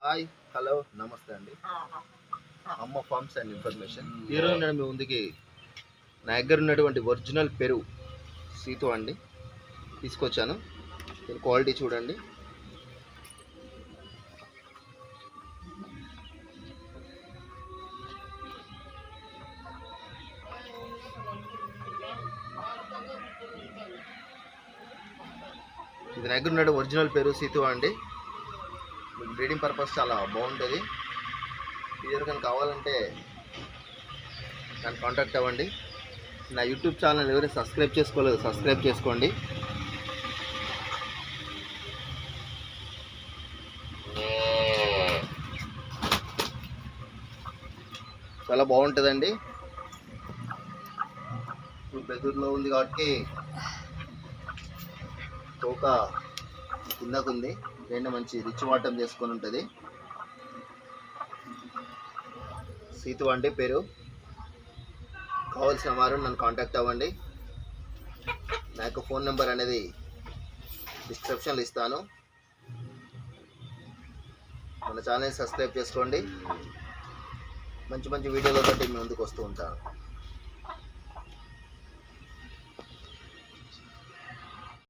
Hi, hello, నమస్తే అండి. అమ్మ ఫార్మ్స్ అండ్ ఇన్ఫర్మేషన్. ఈరోజు నేను మీ ముందుకి నా దగ్గర ఉన్నటువంటి ఒరిజినల్ పెరుగు సీతో అండి తీసుకొచ్చాను. దీని క్వాలిటీ చూడండి. ఇది నా దగ్గర ఉన్నటువంటి ఒరిజినల్ పెరుగు సీతో అండి. మీకు బ్రీడింగ్ పర్పస్ చాలా బాగుంటుంది. ఎవరికైనా కావాలంటే నన్ను కాంటాక్ట్ అవ్వండి. నా యూట్యూబ్ ఛానల్ ఎవరైనా సబ్స్క్రైబ్ చేసుకోలేదు, సబ్స్క్రైబ్ చేసుకోండి. చాలా బాగుంటుందండి. ఇప్పుడు బెదూరులో ఉంది కాబట్టి తోక కిందకుంది. రెండు మంచి రిచ్ వాటం చేసుకొని ఉంటుంది. సీతు అంటే పేరు. కావాల్సిన వారు నన్ను కాంటాక్ట్ అవ్వండి. నా యొక్క ఫోన్ నెంబర్ అనేది డిస్క్రిప్షన్లో ఇస్తాను. మన ఛానల్ సబ్స్క్రైబ్ చేసుకోండి. మంచి మంచి వీడియోలతో మీ ముందుకు వస్తూ ఉంటాను.